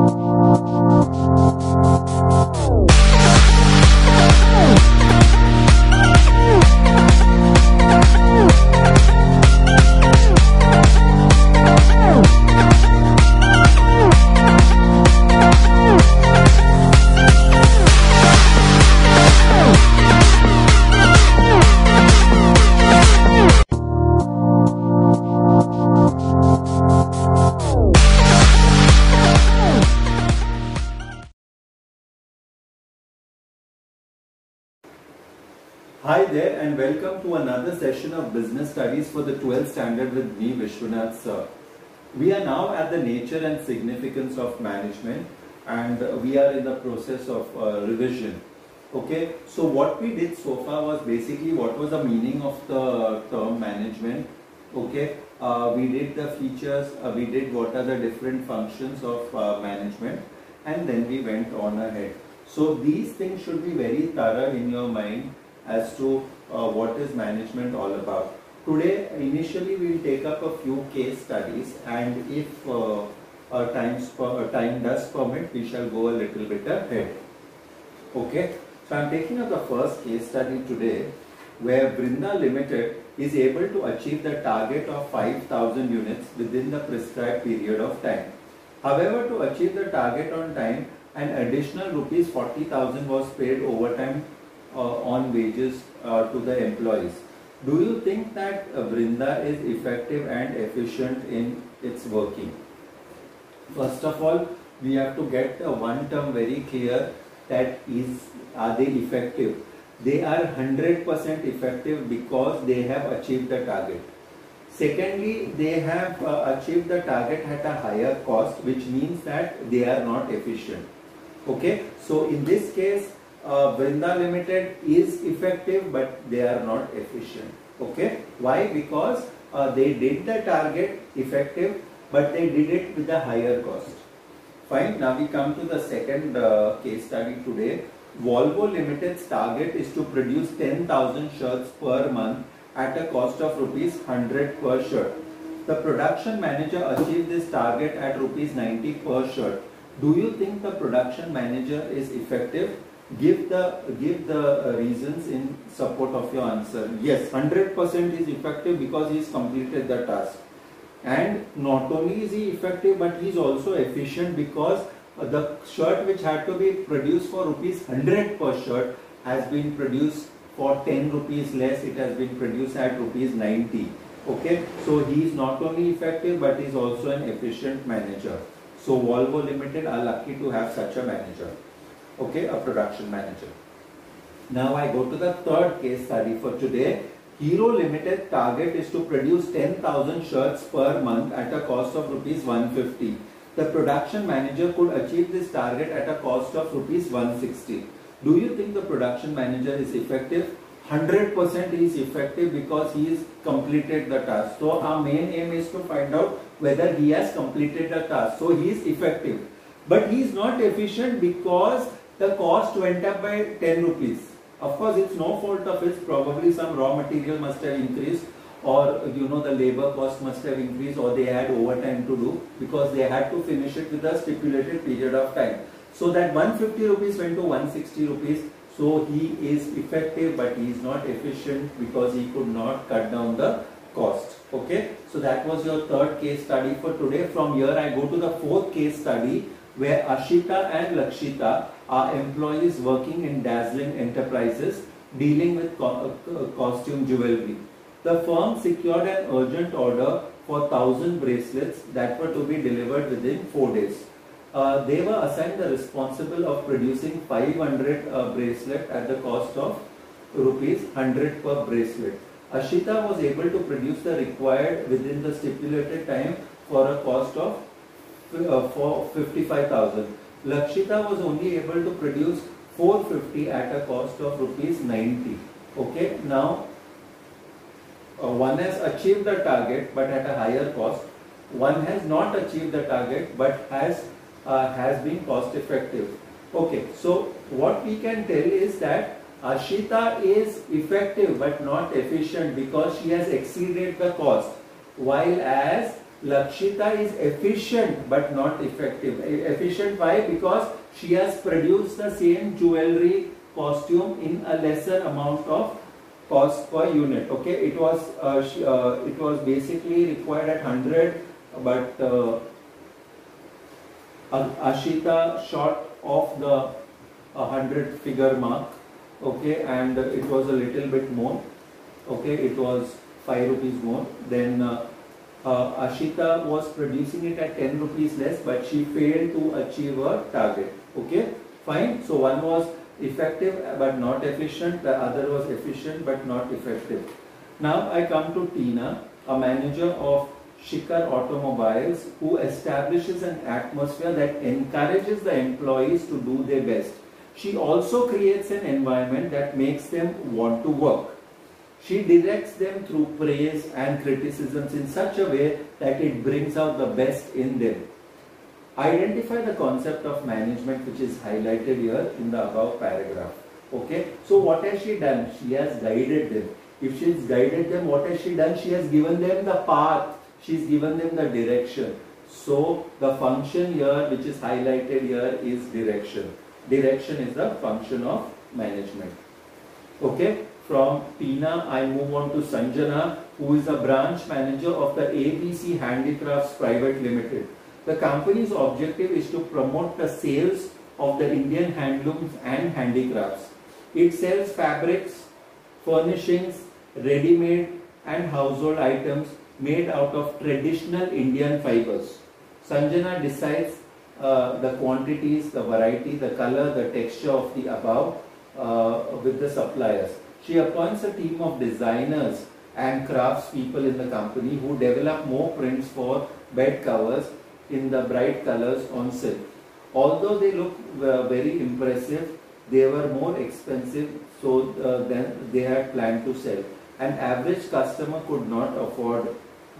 Hi there and welcome to another session of business studies for the 12th standard with me, Vishwanath sir. We are now at the nature and significance of management and we are in the process of revision. Okay, so what we did so far was basically what was the meaning of the term management. Okay, we did the features, we did what are the different functions of management, and then we went on ahead. So these things should be very thorough in your mind as to what is management all about. Today, initially we will take up a few case studies, and if time does permit, we shall go a little bit ahead. Okay, so I am taking up the first case study today, where Brinda Limited is able to achieve the target of 5,000 units within the prescribed period of time. However, to achieve the target on time, an additional rupees 40,000 was paid overtime on wages to the employees. Do you think that Brinda is effective and efficient in its working? First of all, we have to get one term very clear, that are they effective? They are 100% effective because they have achieved the target. Secondly, they have achieved the target at a higher cost, which means that they are not efficient. Okay, so in this case, Brinda Limited is effective, but they are not efficient. Okay, why? Because they did the target effective, but they did it with a higher cost. Fine. Now we come to the second case study today. Volvo Limited's target is to produce 10,000 shirts per month at a cost of rupees 100 per shirt. The production manager achieved this target at rupees 90 per shirt. Do you think the production manager is effective? Give the reasons in support of your answer. Yes, 100% is effective because he has completed the task. And not only is he effective, but he is also efficient because the shirt which had to be produced for rupees 100 per shirt has been produced for 10 rupees less. It has been produced at rupees 90. Okay, so he is not only effective, but he is also an efficient manager. So Volvo Limited are lucky to have such a manager. Okay, a production manager. Now I go to the third case study for today. Hero Limited target is to produce 10,000 shirts per month at a cost of rupees 150. The production manager could achieve this target at a cost of rupees 160. Do you think the production manager is effective? 100% is effective because he has completed the task. So our main aim is to find out whether he has completed the task. So he is effective. But he is not efficient because the cost went up by 10 rupees. Of course, it's no fault of his. Probably some raw material must have increased, or the labor cost must have increased, or they had overtime to do because they had to finish it with a stipulated period of time. So that 150 rupees went to 160 rupees. So he is effective, but he is not efficient because he could not cut down the cost. Okay, so that was your third case study for today. From here I go to the fourth case study, where Ashita and Lakshita are employees working in Dazzling Enterprises dealing with costume jewelry. The firm secured an urgent order for 1,000 bracelets that were to be delivered within 4 days. They were assigned the responsible of producing 500 bracelets at the cost of rupees 100 per bracelet. Ashita was able to produce the required within the stipulated time for a cost of for 55,000. Lakshita was only able to produce 450 at a cost of rupees 90. Okay, now one has achieved the target but at a higher cost. One has not achieved the target but has been cost effective. Okay, so what we can tell is that Ashita is effective but not efficient because she has exceeded the cost, while as Lakshita is efficient but not effective. Efficient why? Because she has produced the same jewelry costume in a lesser amount of cost per unit. Okay, it was basically required at 100, but Ashita short of the 100 figure mark. Okay, and it was a little bit more. Okay, it was 5 rupees more. Then Ashita was producing it at 10 rupees less, but she failed to achieve her target. Okay, fine. So one was effective but not efficient, the other was efficient but not effective. Now I come to Tina, a manager of Shikhar Automobiles, who establishes an atmosphere that encourages the employees to do their best. She also creates an environment that makes them want to work. She directs them through praise and criticisms in such a way that it brings out the best in them. Identify the concept of management which is highlighted here in the above paragraph. Okay, so what has she done? She has guided them. If she has guided them, what has she done? She has given them the path. She has given them the direction. So the function here which is highlighted here is direction. Direction is the function of management. Okay, from Tina I move on to Sanjana, who is a branch manager of the ABC Handicrafts Private Limited. The company's objective is to promote the sales of the Indian handlooms and handicrafts. It sells fabrics, furnishings, ready-made and household items made out of traditional Indian fibers. Sanjana decides the quantities, the variety, the color, the texture of the above with the suppliers. She appoints a team of designers and crafts people in the company who develop more prints for bed covers in the bright colors on silk. Although they look very impressive, they were more expensive than they had planned to sell. An average customer could not afford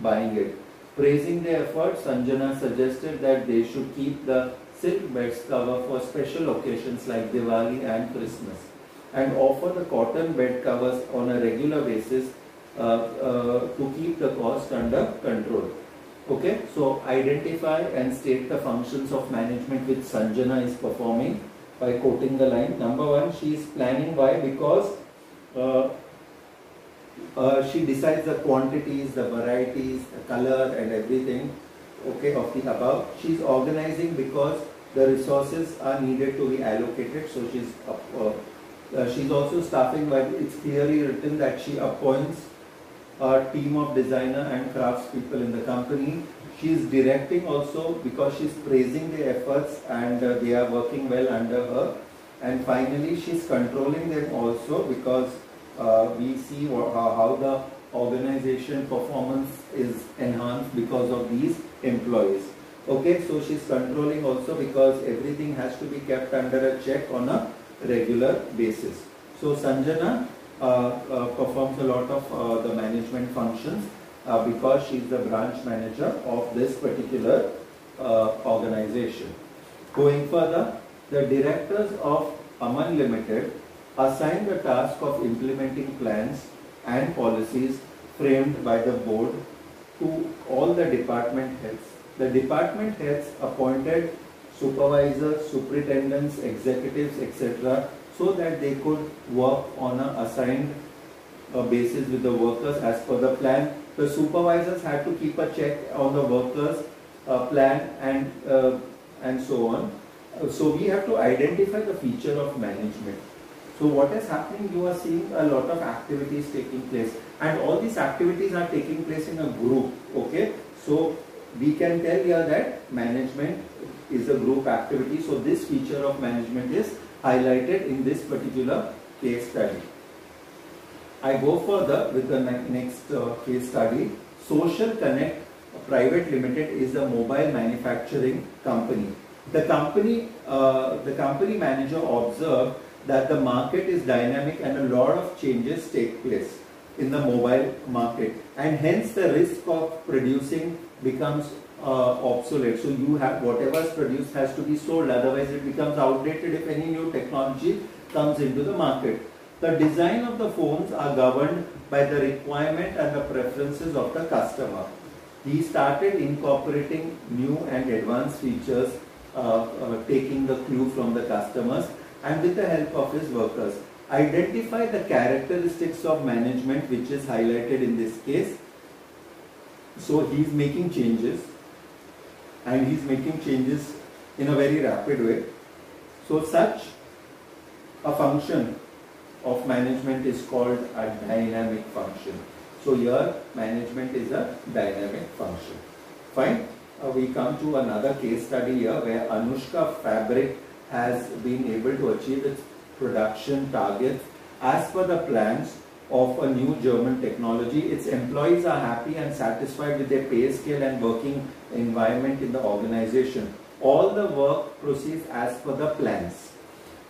buying it. Praising their efforts, Sanjana suggested that they should keep the silk beds cover for special occasions like Diwali and Christmas, and offer the cotton bed covers on a regular basis to keep the cost under control. Okay, so identify and state the functions of management which Sanjana is performing by quoting the line. Number one, she is planning. Why? Because she decides the quantities, the varieties, the color and everything, okay, of the above. She is organizing because the resources are needed to be allocated. So she's also staffing, but it's clearly written that she appoints a team of designer and crafts people in the company. She is directing also because she's praising their efforts and they are working well under her. And finally, she's controlling them also because we see how the organization performance is enhanced because of these employees. Okay, so she's controlling also because everything has to be kept under a check on a regular basis. So Sanjana performs a lot of the management functions because she is the branch manager of this particular organization. Going further, the directors of Aman Limited assign the task of implementing plans and policies framed by the board to all the department heads. The department heads appointed supervisors, superintendents, executives, etc., so that they could work on an assigned basis with the workers as per the plan. The supervisors had to keep a check on the workers' plan and so on. So we have to identify the feature of management. So what is happening? You are seeing a lot of activities taking place, and all these activities are taking place in a group. Okay, so we can tell here that management is a group activity. So this feature of management is highlighted in this particular case study. I go further with the next case study. Social Connect Private Limited is a mobile manufacturing company. The company manager observed that the market is dynamic and a lot of changes take place in the mobile market, and hence the risk of producing becomes obsolete. So you have whatever is produced has to be sold, otherwise it becomes outdated if any new technology comes into the market. The design of the phones are governed by the requirement and the preferences of the customer. he started incorporating new and advanced features, taking the clue from the customers and with the help of his workers. Identify the characteristics of management which is highlighted in this case. So he is making changes, and he is making changes in a very rapid way. So such a function of management is called a dynamic function. So here management is a dynamic function. Fine. We come to another case study here where Anushka Fabric has been able to achieve its production targets as per the plans of a new German technology. Its employees are happy and satisfied with their pay scale and working environment in the organization. All the work proceeds as per the plans,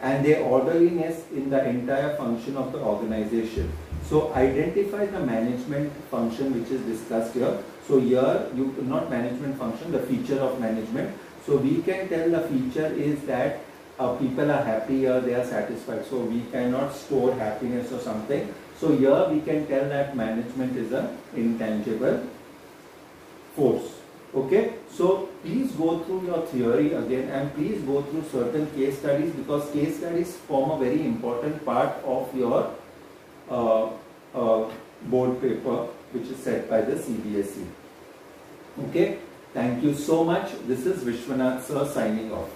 and their orderliness in the entire function of the organization. So identify the management function which is discussed here. So here, not management function, the feature of management. So we can tell the feature is that people are happy or they are satisfied. So we cannot store happiness or something. So here we can tell that management is an intangible force. Okay, so please go through your theory again, and please go through certain case studies, because case studies form a very important part of your board paper which is set by the CBSE. Okay, thank you so much. This is Vishwanath sir signing off.